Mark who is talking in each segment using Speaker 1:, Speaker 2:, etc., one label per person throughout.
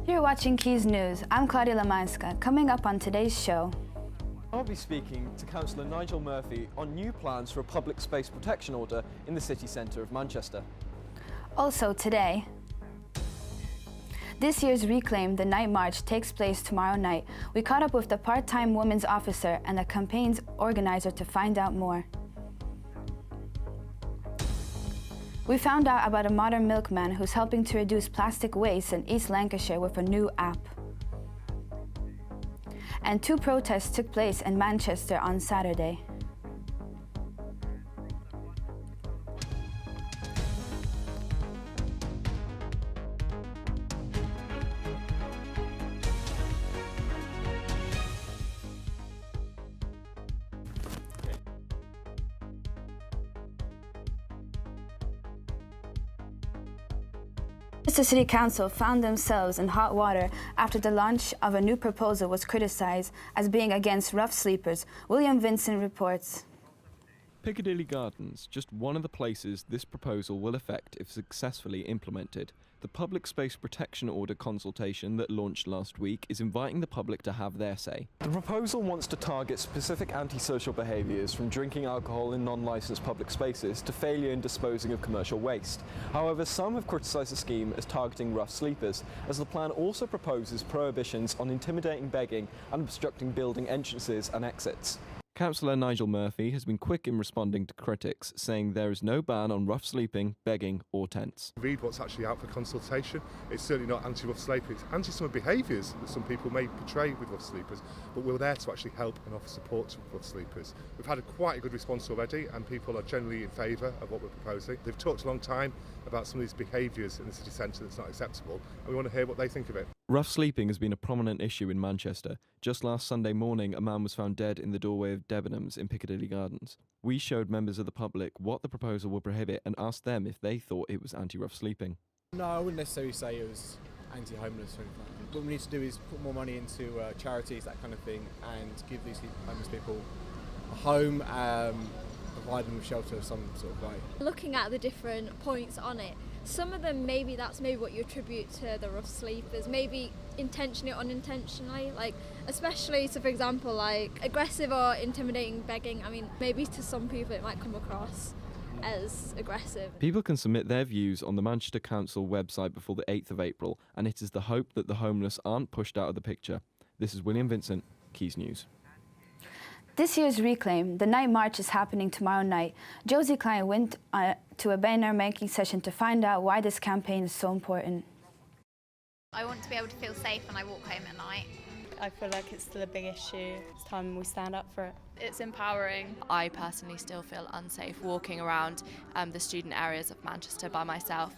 Speaker 1: You're watching Quays News. I'm Claudia Lamanska. Coming up on today's show.
Speaker 2: I'll be speaking to Councillor Nigel Murphy on new plans for a public space protection order in the city centre of Manchester.
Speaker 1: Also today, this year's Reclaim the Night March takes place tomorrow night. We caught up with the part-time women's officer and the campaign's organizer to find out more. We found out about a modern milkman who's helping to reduce plastic waste in East Lancashire with a new app. And 2 protests took place in Manchester on Saturday. The City Council found themselves in hot water after the launch of a new proposal was criticised as being against rough sleepers. William Vincent reports.
Speaker 3: Piccadilly Gardens, just one of the places this proposal will affect if successfully implemented. The Public Space Protection Order consultation that launched last week is inviting the public to have their say.
Speaker 2: The proposal wants to target specific antisocial behaviours, from drinking alcohol in non-licensed public spaces to failure in disposing of commercial waste. However, some have criticised the scheme as targeting rough sleepers, as the plan also proposes prohibitions on intimidating begging and obstructing building entrances and exits.
Speaker 3: Councillor Nigel Murphy has been quick in responding to critics, saying there is no ban on rough sleeping, begging or tents.
Speaker 4: Read what's actually out for consultation. It's certainly not anti-rough sleeping, it's anti some of the behaviours that some people may portray with rough sleepers, but we're there to actually help and offer support to rough sleepers. We've had quite a good response already, and people are generally in favour of what we're proposing. They've talked a long time about some of these behaviours in the city centre that's not acceptable, and we want to hear what they think of it.
Speaker 3: Rough sleeping has been a prominent issue in Manchester. Just last Sunday morning, a man was found dead in the doorway of Debenhams in Piccadilly Gardens. We showed members of the public what the proposal will prohibit and asked them if they thought it was anti-rough sleeping.
Speaker 5: No, I wouldn't necessarily say it was anti-homeless or anything like that. What we need to do is put more money into charities, that kind of thing, and give these homeless people a home, provide them with shelter of some sort of way.
Speaker 6: Looking at the different points on it, some of them that's maybe what you attribute to the rough sleepers, maybe intentionally or unintentionally, like especially, so for example, like aggressive or intimidating begging. I mean, maybe to some people it might come across as aggressive.
Speaker 3: People can submit their views on the Manchester Council website before the 8th of April, and it is the hope that the homeless aren't pushed out of the picture. This is William Vincent, Quays News.
Speaker 1: This year's Reclaim the Night March is happening tomorrow night. Josie Klein went to a banner-making session to find out why this campaign is so important.
Speaker 7: I want to be able to feel safe when I walk home at night.
Speaker 8: I feel like it's still a big issue. It's time we stand up for it.
Speaker 9: It's empowering. I personally still feel unsafe walking around the student areas of Manchester by myself.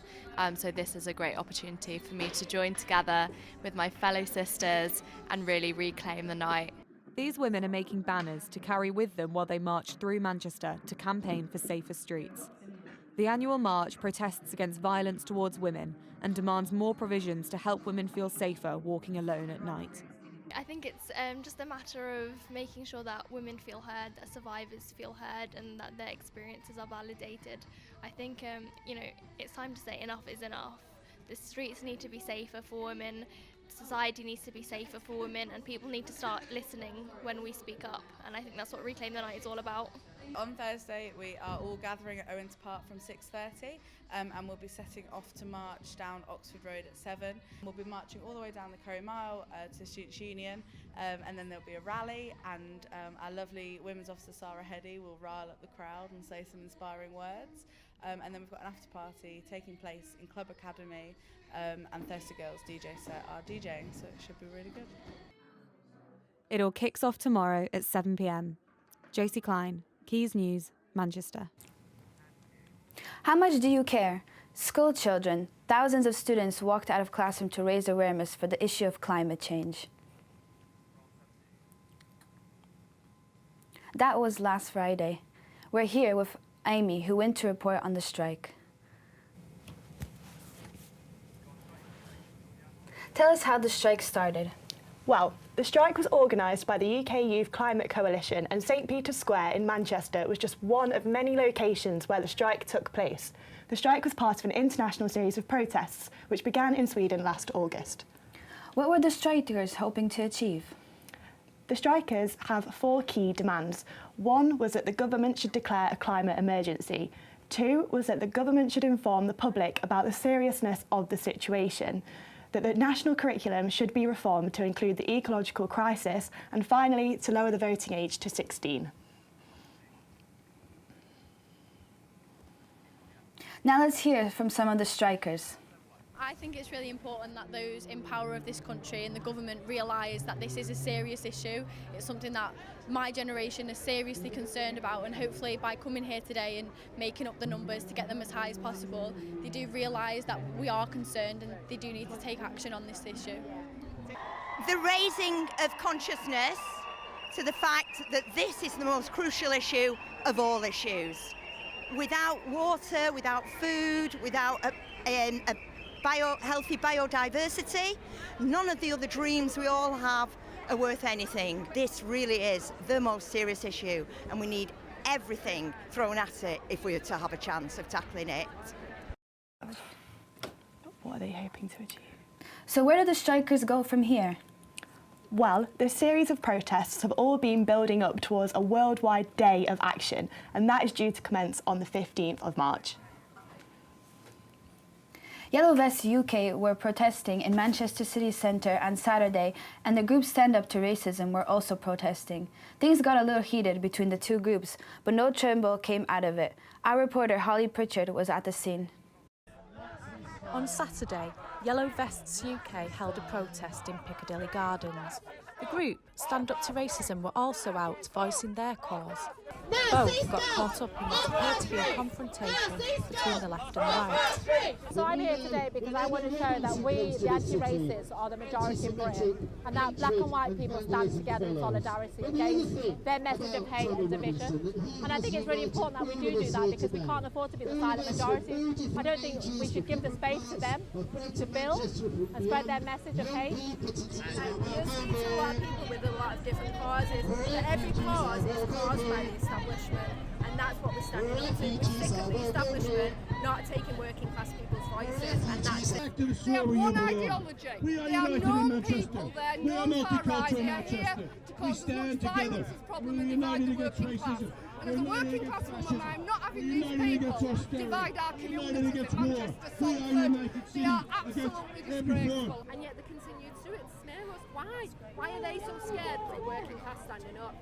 Speaker 9: So this is a great opportunity for me to join together with my fellow sisters and really reclaim the night.
Speaker 10: These women are making banners to carry with them while they march through Manchester to campaign for safer streets. The annual march protests against violence towards women and demands more provisions to help women feel safer walking alone at night.
Speaker 11: I think it's just a matter of making sure that women feel heard, that survivors feel heard, and that their experiences are validated. I think, it's time to say enough is enough. The streets need to be safer for women. Society needs to be safer for women, and people need to start listening when we speak up, and I think that's what Reclaim the Night is all about.
Speaker 12: On Thursday we are all gathering at Owens Park from 6:30 and we'll be setting off to march down Oxford Road at 7. We'll be marching all the way down the Curry Mile to Students' Union, and then there'll be a rally, and our lovely Women's Officer Sarah Heady will rile up the crowd and say some inspiring words. And then we've got an after party taking place in Club Academy, and Thirsty Girls DJ set are DJing, so it should be really good.
Speaker 10: It all kicks off tomorrow at 7 p.m. Josie Klein, Quays News, Manchester.
Speaker 1: How much do you care? School children, thousands of students walked out of classroom to raise awareness for the issue of climate change. That was last Friday. We're here with Amy, who went to report on the strike. Tell us how the strike started.
Speaker 13: Well, the strike was organised by the UK Youth Climate Coalition, and St Peter's Square in Manchester was just one of many locations where the strike took place. The strike was part of an international series of protests which began in Sweden last August.
Speaker 1: What were the strikers hoping to achieve?
Speaker 13: The strikers have 4 key demands. 1 was that the government should declare a climate emergency. 2 was that the government should inform the public about the seriousness of the situation, that the national curriculum should be reformed to include the ecological crisis, and finally, to lower the voting age to 16.
Speaker 1: Now let's hear from some of the strikers.
Speaker 14: I think it's really important that those in power of this country and the government realise that this is a serious issue. It's something that my generation is seriously concerned about, and hopefully by coming here today and making up the numbers to get them as high as possible, they do realise that we are concerned and they do need to take action on this issue.
Speaker 15: The raising of consciousness to the fact that this is the most crucial issue of all issues. Without water, without food, without a healthy biodiversity, none of the other dreams we all have are worth anything. This really is the most serious issue, and we need everything thrown at it if we are to have a chance of tackling it.
Speaker 13: What are they hoping to achieve?
Speaker 1: So where do the strikers go from here?
Speaker 13: Well, this series of protests have all been building up towards a worldwide day of action, and that is due to commence on the 15th of March.
Speaker 1: Yellow Vests UK were protesting in Manchester city centre on Saturday, and the group Stand Up to Racism were also protesting. Things got a little heated between the two groups, but no trouble came out of it. Our reporter Holly Pritchard was at the scene.
Speaker 16: On Saturday, Yellow Vests UK held a protest in Piccadilly Gardens. The group Stand Up to Racism were also out voicing their cause. Both got caught up in what appeared to be a confrontation between the left and the right.
Speaker 17: So I'm here today because I want to show that we, the anti-racists, are the majority in Britain, and that black and white people stand together in solidarity against their message of hate and division. And I think it's really important that we do that, because we can't afford to be the silent majority. I don't think we should give the space to them to build and spread their message of hate.
Speaker 18: You speak to a lot of people with a lot of different causes, but every cause is caused by the establishment, and that's what we're standing up to. We're sick of the establishment not taking working class people's voices, and that's it.
Speaker 19: They have one ideology. They are known people, they're known far right, they are here to cause as much violence as problem and divide the working class. And as a working class woman, I'm not having these people divide our communities in Manchester, Salford. They are absolutely disgraceful.
Speaker 17: And yet they continue to do it, to smear us. Why? Why are they so scared of the working class standing up?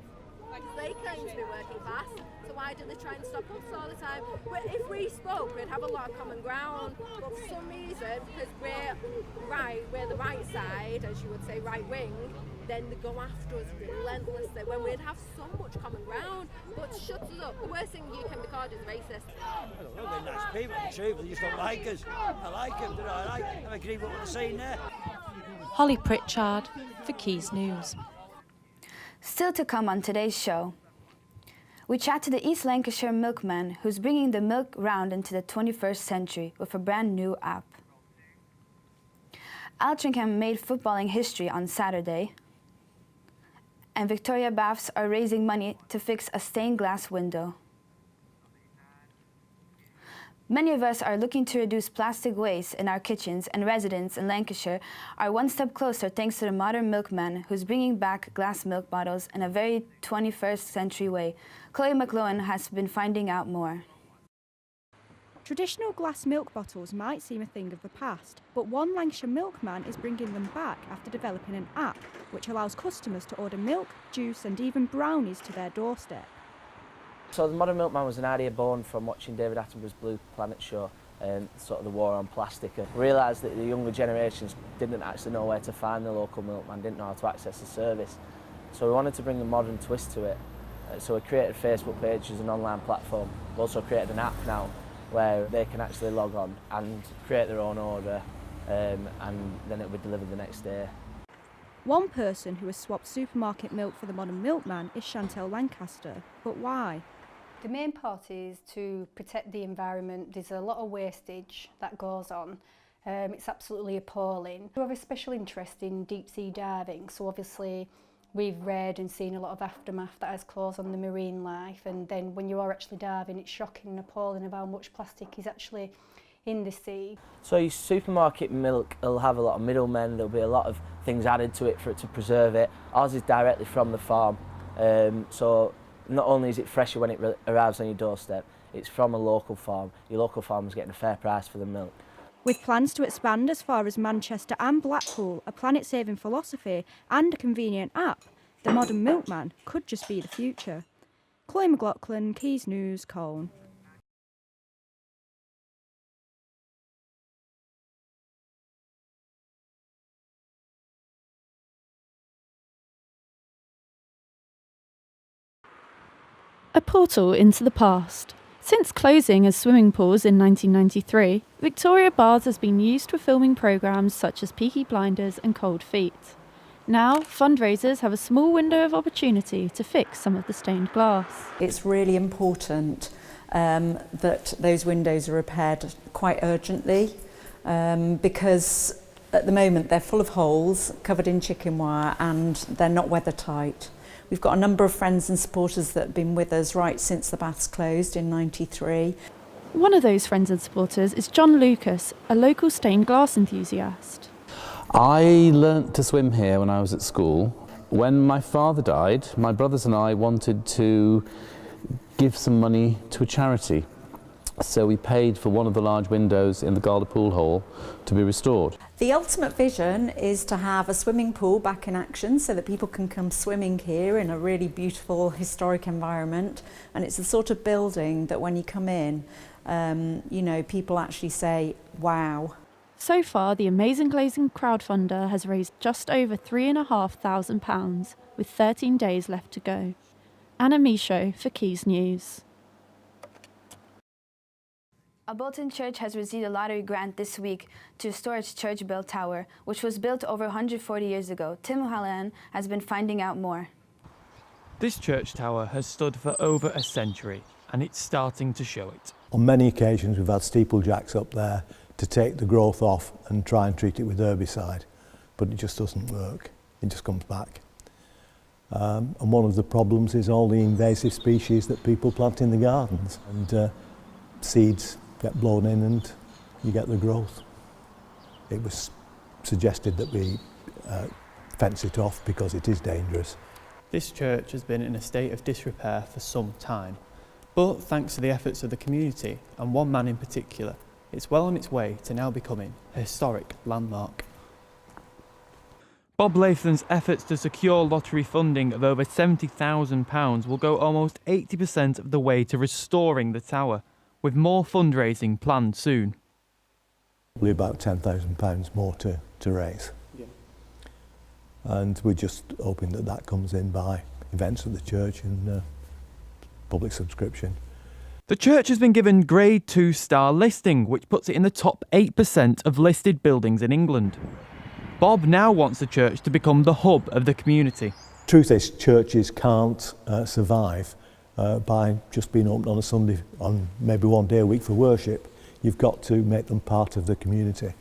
Speaker 17: Because they claim to be working class, so why do they try and stop us all the time? If we spoke, we'd have a lot of common ground, but for some reason, because we're the right side, as you would say, right wing, then they go after us relentlessly when we'd have so much common ground. But shut us up. The worst thing you can be called is racist.
Speaker 20: I don't know, they're nice people, the truth, they just don't like us. I like them, they're alright, and I agree with what they're saying there.
Speaker 16: Holly Pritchard for Quays News.
Speaker 1: Still to come on today's show, we chat to the East Lancashire milkman who's bringing the milk round into the 21st century with a brand new app. Altrincham made footballing history on Saturday, and Victoria Baths are raising money to fix a stained glass window. Many of us are looking to reduce plastic waste in our kitchens, and residents in Lancashire are one step closer thanks to the modern milkman who's bringing back glass milk bottles in a very 21st century way. Chloe McLowan has been finding out more.
Speaker 21: Traditional glass milk bottles might seem a thing of the past, but one Lancashire milkman is bringing them back after developing an app which allows customers to order milk, juice and even brownies to their doorstep.
Speaker 22: So the Modern Milkman was an idea born from watching David Attenborough's Blue Planet show and sort of the war on plastic. I realised that the younger generations didn't actually know where to find the local milkman, didn't know how to access the service. So we wanted to bring a modern twist to it. So we created a Facebook page as an online platform. We also created an app now where they can actually log on and create their own order, and then it'll be delivered the next day.
Speaker 21: One person who has swapped supermarket milk for the Modern Milkman is Chantel Lancaster. But why?
Speaker 23: The main part is to protect the environment. There's a lot of wastage that goes on. It's absolutely appalling. We have a special interest in deep sea diving, so obviously we've read and seen a lot of aftermath that has caused on the marine life, and then when you are actually diving, it's shocking and appalling of how much plastic is actually in the sea.
Speaker 22: So your supermarket milk will have a lot of middlemen, there'll be a lot of things added to it for it to preserve it. Ours is directly from the farm, so not only is it fresher when it arrives on your doorstep, it's from a local farm. Your local farmer's getting a fair price for the milk.
Speaker 21: With plans to expand as far as Manchester and Blackpool, a planet-saving philosophy and a convenient app, the modern milkman could just be the future. Chloe McLaughlin, Quays News, Colne.
Speaker 2: A portal into the past. Since closing as swimming pools in 1993, Victoria Baths has been used for filming programmes such as Peaky Blinders and Cold Feet. Now, fundraisers have a small window of opportunity to fix some of the stained glass.
Speaker 4: It's really important that those windows are repaired quite urgently because at the moment they're full of holes, covered in chicken wire, and they're not weather tight. We've got a number of friends and supporters that have been with us right since the baths closed in '93.
Speaker 2: One of those friends and supporters is John Lucas, a local stained glass enthusiast.
Speaker 5: I learnt to swim here when I was at school. When my father died, my brothers and I wanted to give some money to a charity. So we paid for one of the large windows in the Garda Pool Hall to be restored.
Speaker 4: The ultimate vision is to have a swimming pool back in action so that people can come swimming here in a really beautiful historic environment, and it's the sort of building that when you come in, you know, people actually say, wow.
Speaker 2: So far, the Amazing Glazing crowdfunder has raised just over £3,500, with 13 days left to go. Anna Michaud for Quays News.
Speaker 1: A Bolton church has received a lottery grant this week to restore its church bell tower, which was built over 140 years ago. Tim O'Halloran has been finding out more.
Speaker 24: This church tower has stood for over a century, and it's starting to show it.
Speaker 25: On many occasions we've had steeplejacks up there to take the growth off and try and treat it with herbicide, but it just doesn't work. It just comes back. And one of the problems is all the invasive species that people plant in the gardens, and seeds get blown in and you get the growth. It was suggested that we fence it off because it is dangerous.
Speaker 24: This church has been in a state of disrepair for some time, but thanks to the efforts of the community and one man in particular, it's well on its way to now becoming a historic landmark. Bob Latham's efforts to secure lottery funding of over £70,000 will go almost 80% of the way to restoring the tower, with more fundraising planned soon.
Speaker 25: Probably about £10,000 more to raise. Yeah. And we're just hoping that that comes in by events at the church and public subscription.
Speaker 24: The church has been given Grade 2 star listing, which puts it in the top 8% of listed buildings in England. Bob now wants the church to become the hub of the community.
Speaker 25: Truth is, churches can't survive by just being open on a Sunday, on maybe one day a week for worship. You've got to make them part of the community.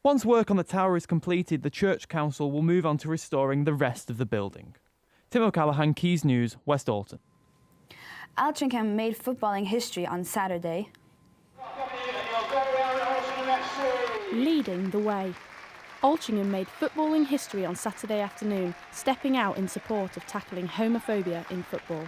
Speaker 24: Once work on the tower is completed, the church council will move on to restoring the rest of the building. Tim O'Callaghan, Quays News, West Alton.
Speaker 1: Altrincham made footballing history on Saturday.
Speaker 2: Leading the way. Altrincham made footballing history on Saturday afternoon, stepping out in support of tackling homophobia in football.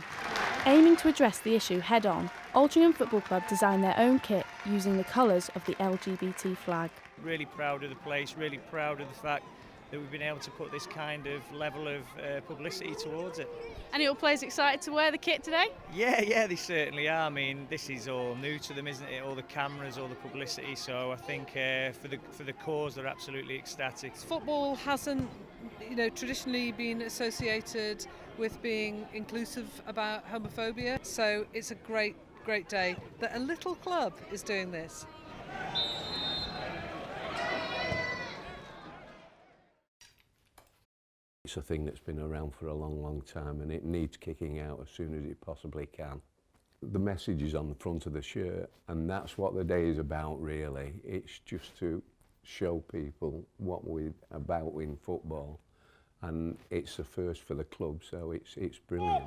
Speaker 2: Aiming to address the issue head-on, Altrincham Football Club designed their own kit using the colours of the LGBT flag.
Speaker 26: Really proud of the place, really proud of the fact that we've been able to put this kind of level of publicity towards it.
Speaker 27: Any other players excited to wear the kit today?
Speaker 26: Yeah, they certainly are. I mean, this is all new to them, isn't it? All the cameras, all the publicity. So I think for the cause, they're absolutely ecstatic.
Speaker 28: Football hasn't, traditionally been associated with being inclusive about homophobia. So it's a great day that a little club is doing this.
Speaker 29: It's a thing that's been around for a long time, and it needs kicking out as soon as it possibly can. The message is on the front of the shirt, and that's what the day is about, really. It's just to show people what we're about in football, and it's the first for the club, so it's brilliant.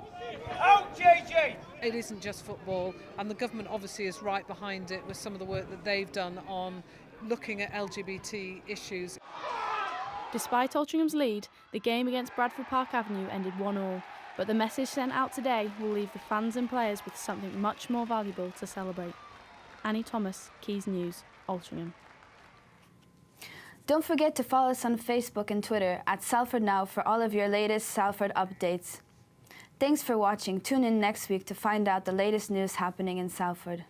Speaker 28: Out, JJ! It isn't just football, and the government obviously is right behind it with some of the work that they've done on looking at LGBT issues.
Speaker 2: Despite Altringham's lead, the game against Bradford Park Avenue ended 1-1, but the message sent out today will leave the fans and players with something much more valuable to celebrate. Annie Thomas, Quays News, Altrincham.
Speaker 1: Don't forget to follow us on Facebook and Twitter at Salford Now for all of your latest Salford updates. Thanks for watching. Tune in next week to find out the latest news happening in Salford.